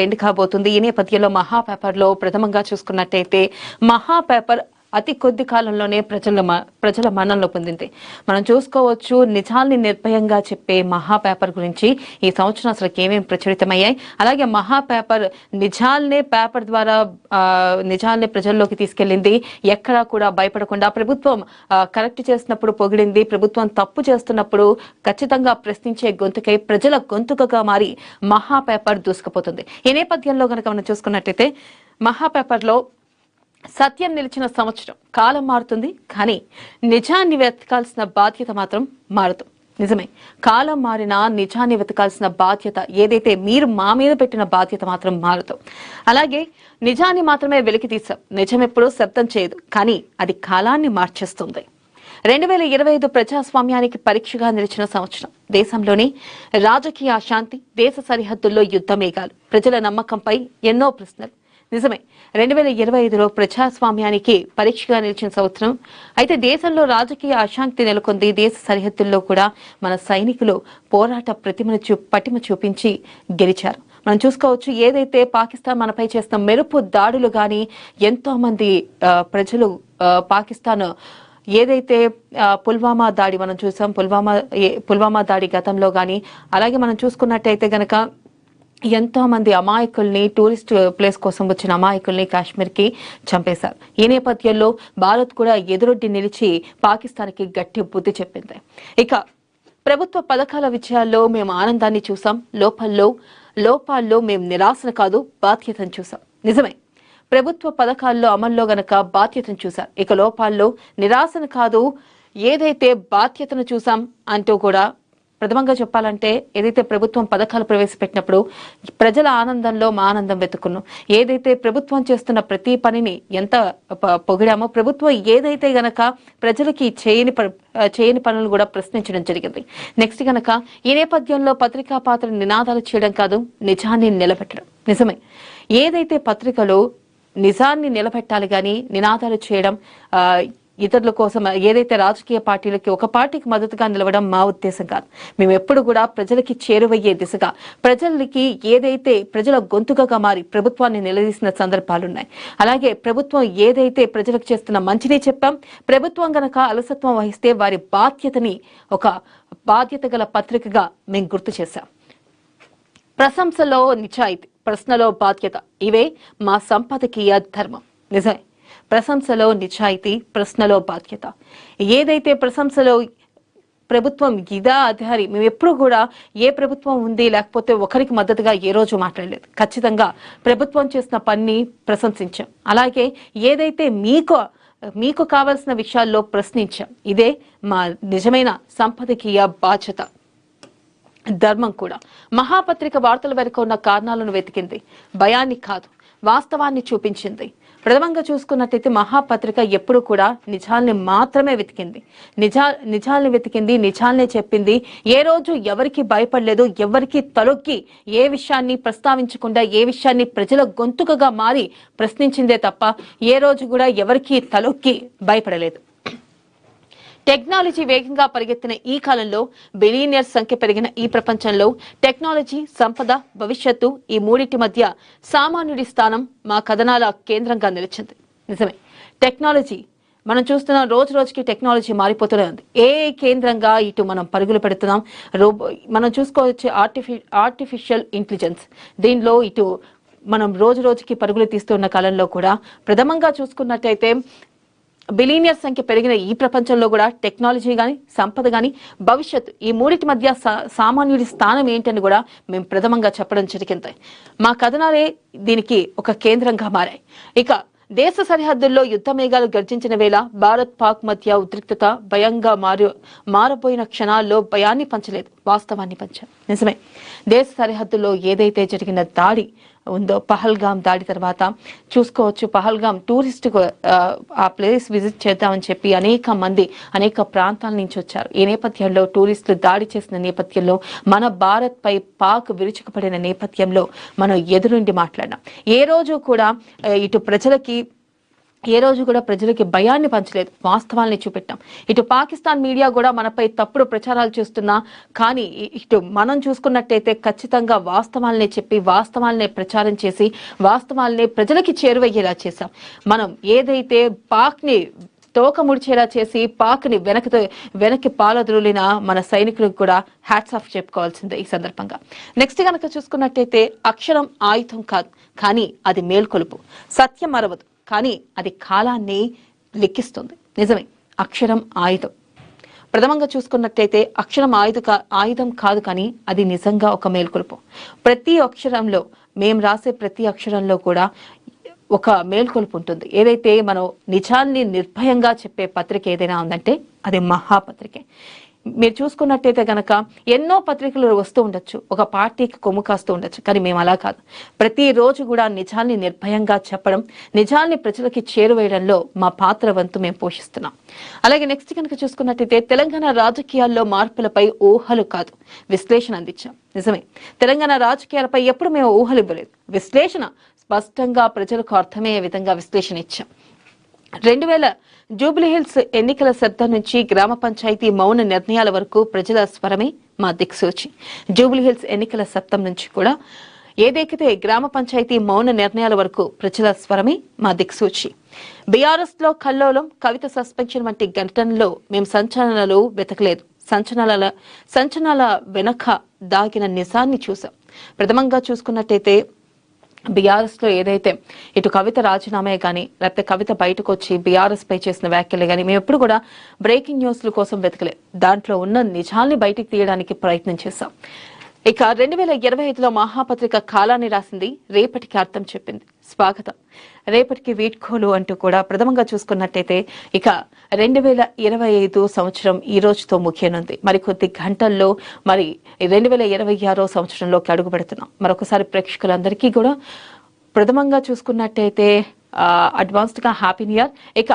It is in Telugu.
ఎండ్ కాబోతుంది. ఈ నేపథ్యంలో మహా పేపర్లో ప్రథమంగా చూసుకున్నట్టయితే మహా పేపర్ అతి కొద్ది కాలంలోనే ప్రజల మన్ననలు పొందింది. మనం చూసుకోవచ్చు, నిజాల్ని నిర్భయంగా చెప్పే మహా పేపర్ గురించి ఈ సంవత్సరం అసలు ఏమేమి ప్రచురితమయ్యాయి, అలాగే మహా పేపర్ నిజాల్నే పేపర్ ద్వారా నిజాల్ని ప్రజల్లోకి తీసుకెళ్లింది. ఎక్కడా కూడా భయపడకుండా ప్రభుత్వం కరెక్ట్ చేసినప్పుడు పొగిడింది, ప్రభుత్వం తప్పు చేస్తున్నప్పుడు ఖచ్చితంగా ప్రశ్నించే గొంతుకై ప్రజల గొంతుకగా మారి మహా పేపర్ దూసుకుపోతుంది. ఈ నేపథ్యంలో కనుక మనం చూసుకున్నట్టయితే మహా పేపర్లో సత్యం నిలిచిన సంవత్సరం. కాలం మారుతుంది, కానీ నిజాన్ని వెతకాల్సిన బాధ్యత మాత్రం మారదు. నిజమే, కాలం మారినా నిజాన్ని వెతకాల్సిన బాధ్యత ఏదైతే మీరు మా మీద పెట్టిన బాధ్యత మాత్రం మారదు. అలాగే నిజాన్ని మాత్రమే వెలికి తీసాం. నిజం ఎప్పుడూ శబ్దం చేయదు, కానీ అది కాలాన్ని మార్చేస్తుంది. 2025 ప్రజాస్వామ్యానికి పరీక్షగా నిలిచిన సంవత్సరం. దేశంలోని రాజకీయ అశాంతి, దేశ సరిహద్దుల్లో యుద్ధ మేఘాలు, ప్రజల నమ్మకంపై ఎన్నో ప్రశ్నలు. నిజమే, 2025లో ప్రజాస్వామ్యానికి పరీక్షగా నిలిచిన సంవత్సరం. అయితే దేశంలో రాజకీయ అశాంతి నెలకొంది. దేశ సరిహద్దుల్లో కూడా మన సైనికులు పోరాట పటిమ చూపించి గెలిచారు. మనం చూసుకోవచ్చు, ఏదైతే పాకిస్తాన్ మనపై చేస్తున్న మెరుపు దాడులు గాని ఎంతో మంది ప్రజలు పాకిస్తాన్ ఏదైతే పుల్వామా దాడి మనం చూసాం, పుల్వామా దాడి గతంలో గాని, అలాగే మనం చూసుకున్నట్టయితే గనక ఎంతో మంది అమాయకుల్ని, టూరిస్ట్ ప్లేస్ కోసం వచ్చిన అమాయకుల్ని కాశ్మీర్కి చంపేశారు. ఈ నేపథ్యంలో భారత్ కూడా ఎదురొడ్డి నిలిచి పాకిస్తాన్కి గట్టి బుద్ధి చెప్పింది. ఇక ప్రభుత్వ పథకాల విజయాల్లో మేము ఆనందాన్ని చూసాం, లోపాల్లో మేము నిరాశను కాదు బాధ్యతను చూసాం. నిజమే, ప్రభుత్వ పథకాల్లో అమల్లో గనక బాధ్యతను చూశారు. ఇక లోపాల్లో నిరాశను కాదు, ఏదైతే బాధ్యతను చూసాం అంటూ కూడా ప్రథమంగా చెప్పాలంటే, ఏదైతే ప్రభుత్వం పథకాలు ప్రవేశపెట్టినప్పుడు ప్రజల ఆనందంలో మా ఆనందం వెతుకున్నాం. ఏదైతే ప్రభుత్వం చేస్తున్న ప్రతి పనిని ఎంత పొగిడామో, ప్రభుత్వం ఏదైతే గనక ప్రజలకి చేయని పనులు కూడా ప్రశ్నించడం జరిగింది. నెక్స్ట్ గనక ఈ నేపథ్యంలో పత్రికా పాత్ర నినాదాలు చేయడం కాదు, నిజాన్ని నిలబెట్టడం. నిజమే, ఏదైతే పత్రికలో నిజాన్ని నిలబెట్టాలి గాని నినాదాలు చేయడం ఇతరుల కోసం, ఏదైతే రాజకీయ పార్టీలకి ఒక పార్టీకి మద్దతుగా నిలవడం మా ఉద్దేశం కాదు. మేము ఎప్పుడు కూడా ప్రజలకి చేరువయ్యే దిశగా, ప్రజలకి ఏదైతే ప్రజల గొంతుకగా మారి ప్రభుత్వాన్ని నిలదీసిన సందర్భాలున్నాయి. అలాగే ప్రభుత్వం ఏదైతే ప్రజలకు చేస్తున్న మంచిని చెప్పాం, ప్రభుత్వం గనక అలసత్వం వహిస్తే వారి బాధ్యతని ఒక బాధ్యత గల పత్రికగా మేము గుర్తు చేశాం. ప్రశంసలో నిజాయితీ, ప్రశ్నలో బాధ్యత, ఇవే మా సంపాదకీయ ధర్మం. నిజమే, ప్రశంసలో నిజాయితీ, ప్రశ్నలో బాధ్యత. ఏదైతే ప్రశంసలో ప్రభుత్వం ఇదా అధికారి, మేము ఎప్పుడు కూడా ఏ ప్రభుత్వం ఉంది లేకపోతే ఒకరికి మద్దతుగా ఏ రోజు మాట్లాడలేదు. ఖచ్చితంగా ప్రభుత్వం చేసిన పని ప్రశంసించాం. అలాగే ఏదైతే మీకు కావాల్సిన విషయాల్లో ప్రశ్నించాం. ఇదే మా నిజమైన సంపాదకీయ బాధ్యత, ధర్మం కూడా. మహాపత్రిక వార్తల వెనుక ఉన్న కారణాలను వెతికింది, భయాన్ని కాదు వాస్తవాన్ని చూపించింది. ప్రథమంగా చూసుకున్నట్టయితే మహాపత్రిక ఎప్పుడు కూడా నిజాల్ని మాత్రమే వెతికింది, నిజాల్నే చెప్పింది. ఏ రోజు ఎవరికి భయపడలేదు, ఎవరికి తలొక్కి ఏ విషయాన్ని ప్రస్తావించకుండా ఏ విషయాన్ని ప్రజల గొంతుకగా మారి ప్రశ్నించిందే తప్ప ఏ రోజు కూడా ఎవరికి తలొక్కి భయపడలేదు. టెక్నాలజీ వేగంగా పరిగెత్తిన ఈ కాలంలో, బిలియనియర్స్ సంఖ్య పెరిగిన ఈ ప్రపంచంలో టెక్నాలజీ, సంపద, భవిష్యత్తు ఈ మూడింటి మధ్య సామాన్యుడి స్థానం మా కథనాల కేంద్రంగా నిలిచింది. నిజమే, టెక్నాలజీ మనం చూస్తున్నాం, రోజు రోజుకి టెక్నాలజీ మారిపోతూనే ఉంది. ఏఐ కేంద్రంగా ఇటు మనం పరుగులు పెడుతున్నాం. మనం చూసుకోవచ్చు ఆర్టిఫిషియల్ ఇంటెలిజెన్స్, దీనిలో ఇటు మనం రోజు రోజుకి పరుగులు తీస్తున్న కాలంలో కూడా ప్రథమంగా చూసుకున్నట్టయితే బిలియనియర్ సంఖ్య పెరిగిన ఈ ప్రపంచంలో కూడా టెక్నాలజీ గాని, సంపద గాని, భవిష్యత్తు ఈ మూడింటి మధ్య సామాన్యుడి స్థానం ఏంటని కూడా మేము ప్రథమంగా చెప్పడం జరిగింది. మా కథనాలే దీనికి ఒక కేంద్రంగా మారాయి. ఇక దేశ సరిహద్దుల్లో యుద్ధ మేఘాలు గర్జించిన వేళ భారత్ పాక్ మధ్య ఉద్రిక్తత భయంగా మారబోయిన క్షణాల్లో భయాన్ని పంచలేదు, వాస్తవాన్ని పంచాం. నిజమే, దేశ సరిహద్దుల్లో ఏదైతే జరిగిన దాడి ఉందో, పహల్గామ్ దాడి తర్వాత చూసుకోవచ్చు, పహల్గామ్ టూరిస్ట్ ఆ ప్లేస్ విజిట్ చేద్దామని చెప్పి అనేక ప్రాంతాల నుంచి వచ్చారు. ఈ నేపథ్యంలో టూరిస్టులు దాడి చేసిన నేపథ్యంలో మన భారత్ పై పాక్ విరుచుకుపడిన నేపథ్యంలో మనం ఎదురుండి మాట్లాడినాం. ఏ రోజు కూడా ఇటు ప్రజలకి ఏ రోజు కూడా ప్రజలకి భయాన్ని పంచలేదు, వాస్తవాల్ని చూపెట్టాం. ఇటు పాకిస్తాన్ మీడియా కూడా మనపై తప్పుడు ప్రచారాలు చేస్తున్నా కానీ ఇటు మనం చూసుకున్నట్టయితే ఖచ్చితంగా వాస్తవాల్ని చెప్పి వాస్తవాల్ని ప్రచారం చేసి వాస్తవాల్ని ప్రజలకి చేరువయ్యేలా చేశాం. మనం ఏదైతే పాక్ని తోక ముడిచేలా చేసి పాక్ని వెనక్కి పాలద్రోలిన మన సైనికులకు కూడా హ్యాట్స్ ఆఫ్ చెప్పుకోవాల్సిందే ఈ సందర్భంగా. నెక్స్ట్ కనుక చూసుకున్నట్టయితే అక్షరం ఆయుధం కాదు కానీ అది మేల్కొలుపు, సత్యం అరవదు కానీ అది కాలాన్ని లెక్కిస్తుంది. నిజమే, అక్షరం ఆయుధం. ప్రథమంగా చూసుకున్నట్టయితే అక్షరం ఆయుధం కాదు కానీ అది నిజంగా ఒక మేల్కొలుపు. ప్రతి అక్షరంలో, మేము రాసే ప్రతి అక్షరంలో కూడా ఒక మేల్కొలుపు ఉంటుంది. ఏదైతే మనం నిజాన్ని నిర్భయంగా చెప్పే పత్రిక ఏదైనా ఉందంటే అది మహాపత్రికే. మీరు చూసుకున్నట్టయితే గనక ఎన్నో పత్రికలు వస్తూ ఉండొచ్చు, ఒక పార్టీకి కొమ్ము కాస్తూ ఉండొచ్చు, కానీ మేము అలా కాదు. ప్రతిరోజు కూడా నిజాన్ని నిర్భయంగా చెప్పడం, నిజాన్ని ప్రజలకి చేరువేయడంలో మా పాత్ర వంతు మేము పోషిస్తున్నాం. అలాగే నెక్స్ట్ కనుక చూసుకున్నట్టయితే తెలంగాణ రాజకీయాల్లో మార్పులపై ఊహలు కాదు విశ్లేషణ అందించాం. నిజమే, తెలంగాణ రాజకీయాలపై ఎప్పుడు మేము ఊహలు ఇవ్వలేదు, విశ్లేషణ స్పష్టంగా ప్రజలకు అర్థమయ్యే విధంగా విశ్లేషణ ఇచ్చాం. 2000 జూబ్లీహిల్స్ ఎన్నికల శబ్దం నుంచి గ్రామ పంచాయతీ మౌన నిర్ణయాల వరకు ప్రజల స్వరమే మా దిక్సూచి. జూబ్లీహిల్స్ ఎన్నికల శబ్దం నుంచి కూడా ఏదైతే గ్రామ పంచాయతీ మౌన నిర్ణయాల వరకు ప్రజల స్వరమే మా దిక్సూచి. బీఆర్ఎస్ లో కల్లోలం, కవిత సస్పెన్షన్ వంటి ఘటనలో మేము సంచలనాలు వెతకలేదు, సంచలనాల వెనక దాగిన నిజాన్ని చూసాం. ప్రథమంగా చూసుకున్నట్టయితే బీఆర్ఎస్ లో ఏదైతే ఇటు కవిత రాజీనామే కానీ లేకపోతే కవిత బయటకు వచ్చి బీఆర్ఎస్ పై చేసిన వ్యాఖ్యలు కానీ మేము ఎప్పుడు కూడా బ్రేకింగ్ న్యూస్ల కోసం వెతకలేదు, దాంట్లో ఉన్న నిజాల్ని బయటికి తీయడానికి ప్రయత్నం చేశాం. ఇక 2025లో మహాపత్రిక కాలాన్ని రాసింది, రేపటికి అర్థం చెప్పింది. స్వాగతం, రేపటికి వీడ్కోలు అంటూ కూడా ప్రథమంగా చూసుకున్నట్టయితే ఇక 2025 సంవత్సరం ఈ రోజుతో ముఖ్యనుంది. మరికొద్ది గంటల్లో 2026 సంవత్సరంలోకి అడుగు పెడుతున్నాం. మరొకసారి ప్రేక్షకులందరికీ కూడా ప్రథమంగా చూసుకున్నట్టయితే అడ్వాన్స్డ్ గా హ్యాపీ న్యూ ఇయర్. ఇక